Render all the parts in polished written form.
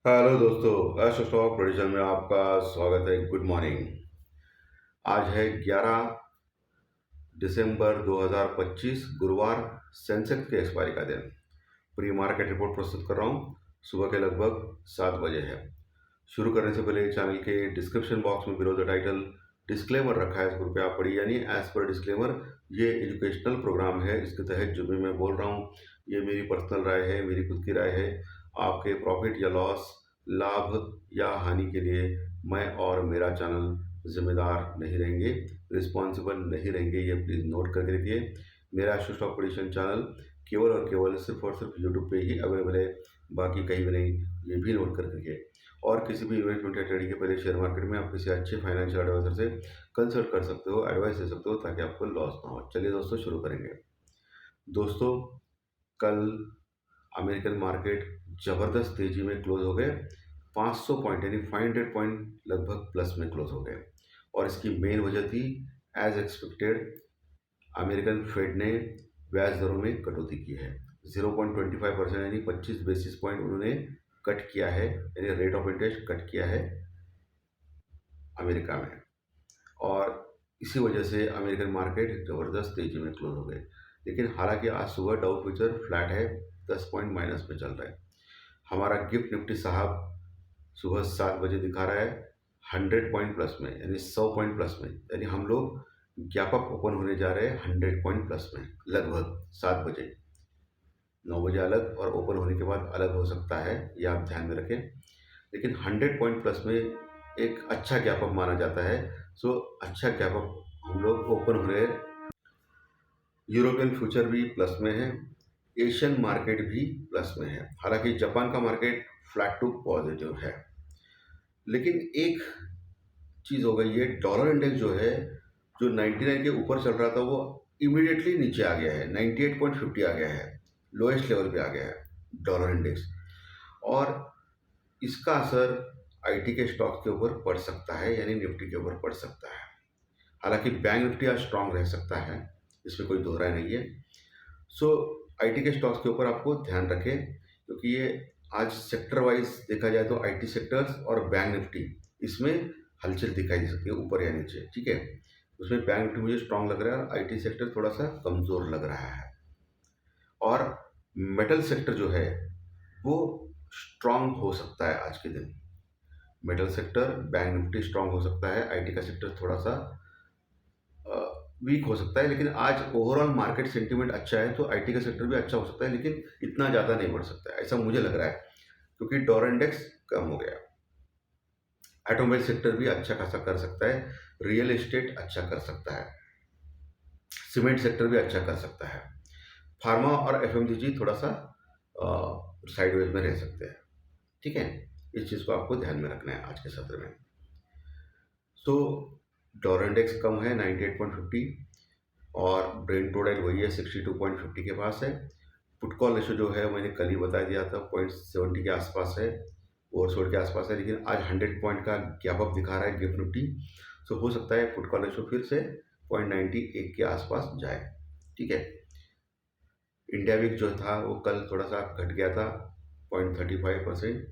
Hello दोस्तों, astro stock prediction में आपका स्वागत है। Good morning. आज है 11 दिसंबर 2025 गुरुवार। सेंसेक्स के एक्सपायरी का दिन। प्री मार्केट रिपोर्ट प्रस्तुत कर रहा हूँ। सुबह के लगभग 7 बजे है। शुरू करने से पहले चैनल के डिस्क्रिप्शन बॉक्स में बिलो द टाइटल डिस्क्लेमर रखा है, इसको रुपया पढ़िए। यानी एज पर डिस्क्लेमर, ये एजुकेशनल प्रोग्राम है। इसके तहत जो भी मैं बोल रहा हूँ ये मेरी पर्सनल राय है, मेरी खुद की राय है। आपके प्रॉफिट या लॉस, लाभ या हानि के लिए मैं और मेरा चैनल जिम्मेदार नहीं रहेंगे, रिस्पॉन्सिबल नहीं रहेंगे। ये प्लीज़ नोट करके रखिए। मेरा एस्ट्रो स्टॉक प्रेडिक्शन चैनल केवल और केवल सिर्फ और सिर्फ यूट्यूब पे ही अवेलेबल है, बाकी कहीं भी नहीं। ये भी नोट कर रखिए। और किसी भी इन्वेस्टमेंट या ट्रेडिंग के पहले शेयर मार्केट में आप किसी अच्छे फाइनेंशियल एडवाइजर से कंसल्ट कर सकते हो, एडवाइस ले सकते हो, ताकि आपको लॉस ना हो। चलिए दोस्तों, शुरू करेंगे। दोस्तों, कल अमेरिकन मार्केट जबरदस्त तेजी में क्लोज हो गए। 500 पॉइंट यानी 500 पॉइंट लगभग प्लस में क्लोज हो गए। और इसकी मेन वजह थी, एज एक्सपेक्टेड, अमेरिकन फेड ने ब्याज दरों में कटौती की है। 0.25% यानी 25 बेसिस पॉइंट उन्होंने कट किया है, यानी रेट ऑफ इंटरेस्ट कट किया है अमेरिका में। और इसी वजह से अमेरिकन मार्केट ज़बरदस्त तेजी में क्लोज हो गए। लेकिन हालांकि आज सुबह डाउ फ्यूचर फ्लैट है, 10 पॉइंट माइनस में चल रहा है। हमारा गिफ्ट निफ्टी साहब सुबह 7 बजे दिखा रहा है 100 पॉइंट प्लस में, यानी 100 पॉइंट प्लस में। यानी हम लोग गैप अप ओपन होने जा रहे हैं 100 पॉइंट प्लस में, लगभग 7 बजे। 9 बजे अलग और ओपन होने के बाद अलग हो सकता है, ये आप ध्यान में रखें। लेकिन 100 पॉइंट प्लस में एक अच्छा गैप अप माना जाता है। सो अच्छा गैप अप हम लोग ओपन हो रहे हैं। यूरोपियन फ्यूचर भी प्लस में है, एशियन मार्केट भी प्लस में है। हालांकि जापान का मार्केट फ्लैट टू पॉजिटिव है। लेकिन एक चीज़ हो गई है, डॉलर इंडेक्स जो है, जो 99 के ऊपर चल रहा था, वो इमीडिएटली नीचे आ गया है, 98.50 आ गया है, लोएस्ट लेवल पे आ गया है डॉलर इंडेक्स। और इसका असर आईटी के स्टॉक के ऊपर पड़ सकता है, यानी निफ्टी के ऊपर पड़ सकता है। हालांकि बैंक निफ्टी आज स्ट्रांग रह सकता है, इसमें कोई दो राय नहीं है। सो आईटी के स्टॉक्स के ऊपर आपको ध्यान रखें, क्योंकि ये आज सेक्टर वाइज देखा जाए तो आईटी सेक्टर्स और बैंक निफ्टी, इसमें हलचल दिखाई दे सकती है, ऊपर या नीचे। ठीक है, उसमें बैंक निफ्टी मुझे स्ट्रांग लग रहा है, आईटी सेक्टर थोड़ा सा कमज़ोर लग रहा है। और मेटल सेक्टर जो है वो स्ट्रांग हो सकता है आज के दिन। Metal sector, bank Nifty strong हो सकता है, आईटी का सेक्टर थोड़ा सा वीक हो सकता है। लेकिन आज ओवरऑल मार्केट सेंटीमेंट अच्छा है, तो आईटी का सेक्टर भी अच्छा हो सकता है, लेकिन इतना ज़्यादा नहीं बढ़ सकता है, ऐसा मुझे लग रहा है, क्योंकि डॉलर इंडेक्स कम हो गया। ऑटोमोबाइल सेक्टर भी अच्छा खासा कर सकता है, रियल एस्टेट अच्छा कर सकता है, सीमेंट सेक्टर भी अच्छा कर सकता है। फार्मा और एफएमसीजी थोड़ा सा साइडवेज में रह सकते हैं। ठीक है, इस चीज़ को आपको ध्यान में रखना है आज के सत्र में। सो डॉलर इंडेक्स कम है 98.50, और ब्रेंट टोडल वही है 62.50 के पास है। पुट कॉल रेशो जो है, मैंने कल ही बता दिया था, 0.70 के आसपास है, ओवरसोल्ड के आसपास है। लेकिन आज 100 पॉइंट का गैप अप दिखा रहा है गिफ्ट निफ्टी। सो हो सकता है पुट कॉल रेशो फिर से 0.91 के आसपास जाए। ठीक है, इंडिया वीक जो था वो कल थोड़ा सा घट गया था 0.35%।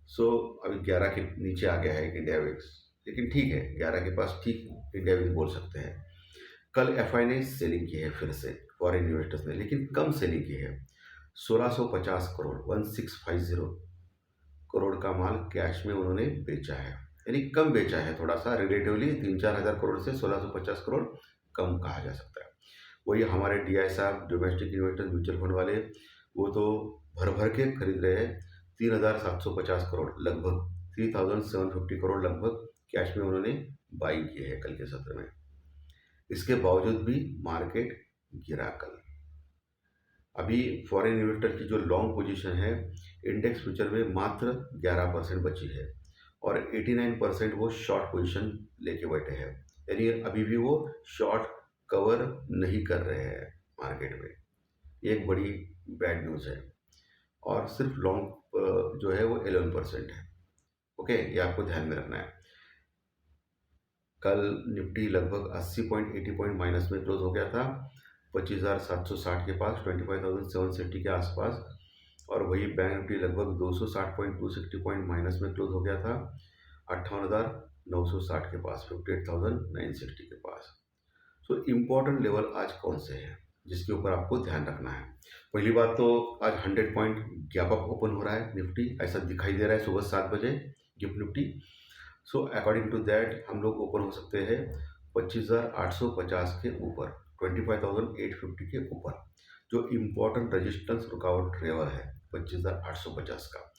सो अभी 11 के नीचे आ गया है इंडिया वीक्स, लेकिन ठीक है, 11 के पास ठीक इंडिया वीक बोल सकते हैं। कल एफआई ने सेलिंग की है फिर से, फॉरेन इन्वेस्टर्स ने, लेकिन कम सेलिंग की है। 1650 करोड़, 1650 करोड़ का माल कैश में उन्होंने बेचा है, यानी कम बेचा है थोड़ा सा रिलेटिवली। 3-4 हज़ार करोड़ से 1650 करोड़ कम कहा जा सकता है। वही हमारे डीआई साहब, डोमेस्टिक इन्वेस्टर्स म्यूचुअल फंड वाले, वो तो भर भर के खरीद रहे हैं। 3750 करोड़ लगभग, 3750 करोड़ लगभग कैश में उन्होंने बाई किए हैं कल के सत्र में। इसके बावजूद भी मार्केट गिरा कल। अभी फॉरेन इन्वेस्टर की जो लॉन्ग पोजीशन है इंडेक्स फ्यूचर में मात्र 11% बची है, और 89% वो शॉर्ट पोजीशन लेके बैठे हैं। यानी अभी भी वो शॉर्ट कवर नहीं कर रहे हैं मार्केट में। ये एक बड़ी बैड न्यूज़ है। और सिर्फ लॉन्ग जो है वो 11% है। ओके, ये आपको ध्यान में रखना है। कल निफ्टी लगभग 80 पॉइंट, 80 पॉइंट माइनस में क्लोज हो गया था, 25,760 के पास, 25,760 के आसपास। और वही बैंक निफ्टी लगभग 260.260 पॉइंट माइनस में क्लोज हो गया था 58,960 के पास, 58,960 के पास। सो इम्पोर्टेंट लेवल आज कौन से हैं जिसके ऊपर आपको ध्यान रखना है। पहली बात तो आज 100 पॉइंट गैप अप ओपन हो रहा है निफ्टी, ऐसा दिखाई दे रहा है सुबह 7 बजे GIFT Nifty. So according to that हम लोग ओपन हो सकते हैं 25,850 के ऊपर, 25,850 के ऊपर, जो इम्पोर्टेंट रेजिस्टेंस रुकावट लेवल है 25,850 का।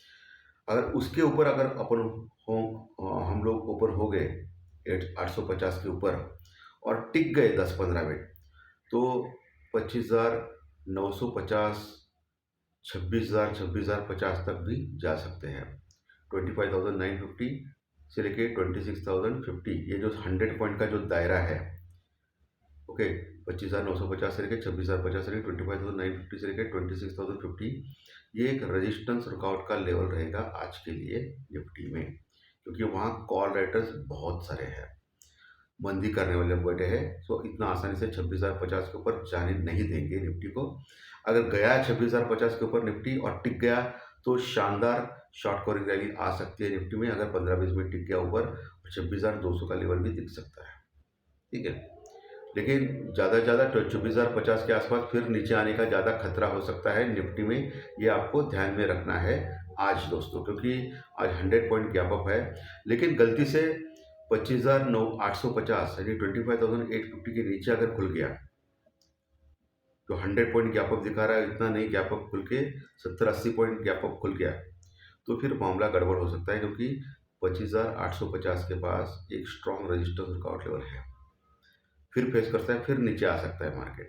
अगर उसके ऊपर अगर अपन हो हम लोग ऊपर हो गए 850 के ऊपर और टिक गए 10-15 मिनट, तो 25,950, 26,000 तक भी जा सकते हैं। 25,950 से लेके 26,050, ये जो 100 पॉइंट का जो दायरा है, ओके, 25,950 से लेके 26,050 से लेके 25,950 से लेके 26,050, ये एक रेजिस्टेंस रुकावट का लेवल रहेगा आज के लिए निफ्टी में, क्योंकि वहाँ कॉल राइटर्स बहुत सारे हैं, मंदी करने वाले बैठे हैं। सो इतना आसानी से 26,050 के ऊपर जाने नहीं देंगे निफ्टी को। अगर गया 26,050 के ऊपर निफ्टी और टिक गया तो शानदार शॉर्ट कवरिंग रैली आ सकती है निफ्टी में। अगर 15-20 मिनट टिक गया ऊपर, 26,200 का लेवल भी दिख सकता है, ठीक है। लेकिन ज़्यादा से ज़्यादा 24,050 के आसपास फिर नीचे आने का ज़्यादा खतरा हो सकता है निफ्टी में, ये आपको ध्यान में रखना है आज दोस्तों, क्योंकि आज 100 पॉइंट गैप अप है। लेकिन गलती से 25,850 यानी 25,850 के नीचे अगर खुल गया, तो 100 पॉइंट गैप अप दिखा रहा है, इतना नहीं, गैप अप खुल के 70-80 पॉइंट गैप अप खुल गया, तो फिर मामला गड़बड़ हो सकता है, क्योंकि 25,850 के पास एक स्ट्रॉन्ग रेजिस्टेंस रुकावट लेवल है, फिर फेस करता है, फिर नीचे आ सकता है मार्केट।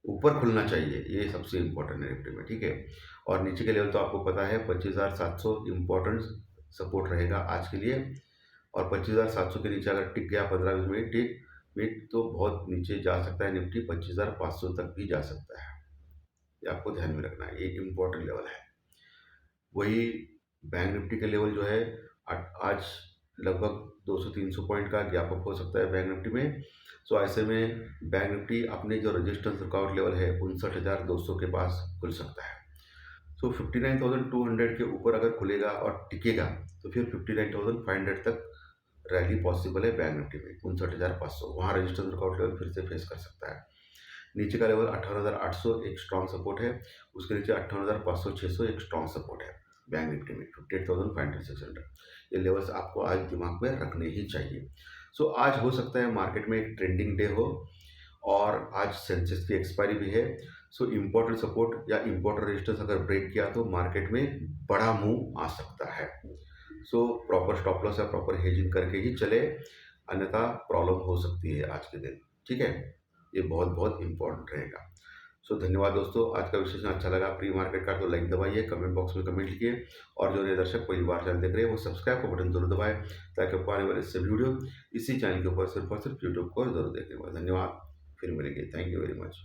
ऊपर खुलना चाहिए, ये सबसे इम्पोर्टेंट है निफ्टी में, ठीक है। और नीचे के लेवल तो आपको पता है 25,700 इम्पोर्टेंट सपोर्ट रहेगा आज के लिए। और 25,700 के नीचे अगर टिक गया 15-20 मिनट टिक मिनट, तो बहुत नीचे जा सकता है निफ्टी, 25,500 तक भी जा सकता है। ये आपको ध्यान में रखना है, ये इम्पोर्टेंट लेवल है। वही बैंक निफ्टी के लेवल जो है आज लगभग 200-300 पॉइंट का गैप अप हो सकता है बैंक निफ्टी में। सो ऐसे में बैंक निफ्टी अपने जो रेजिस्टेंस रुकावट लेवल है 59,200 के पास खुल सकता है। सो 59,200 के ऊपर अगर खुलेगा और टिकेगा, तो फिर 59,500 तक रैली पॉसिबल है बैंक निफ्टी में। 59,500 वहाँ रजिस्टेंस रुकावट लेवल फिर से फेस कर सकता है। नीचे का लेवल 58,800 एक स्ट्रॉन्ग सपोर्ट है, उसके नीचे 58,500-600 एक स्ट्रॉन्ग सपोर्ट है बैंक निफ्टी में, 58,500-600। ये लेवल्स आपको आज दिमाग में रखने ही चाहिए। सो आज हो सकता है मार्केट में एक ट्रेंडिंग डे हो, और आज सेंसेक्स की एक्सपायरी भी है। सो इम्पोर्टेंट सपोर्ट या इम्पोर्टेंट रेजिस्टेंस अगर ब्रेक किया तो मार्केट में बड़ा मूव आ सकता है। सो प्रॉपर स्टॉप लॉस या प्रॉपर हेजिंग करके ही चले, अन्यथा प्रॉब्लम हो सकती है आज के दिन, ठीक है। ये बहुत बहुत इम्पोर्टेंट रहेगा। सो धन्यवाद दोस्तों, आज का विश्लेषण अच्छा लगा प्री मार्केट का तो लाइक दबाइए, कमेंट बॉक्स में कमेंट लिखिए, और जो नए दर्शक पहली बार चैनल देख रहे हैं वो सब्सक्राइब का बटन जरूर दबाएं, ताकि आपको आने वाले सभी वीडियो इसी चैनल के ऊपर सिर्फ और सिर्फ यूट्यूब को जरूर देखने को। धन्यवाद, फिर मिलेंगे, थैंक यू वेरी मच।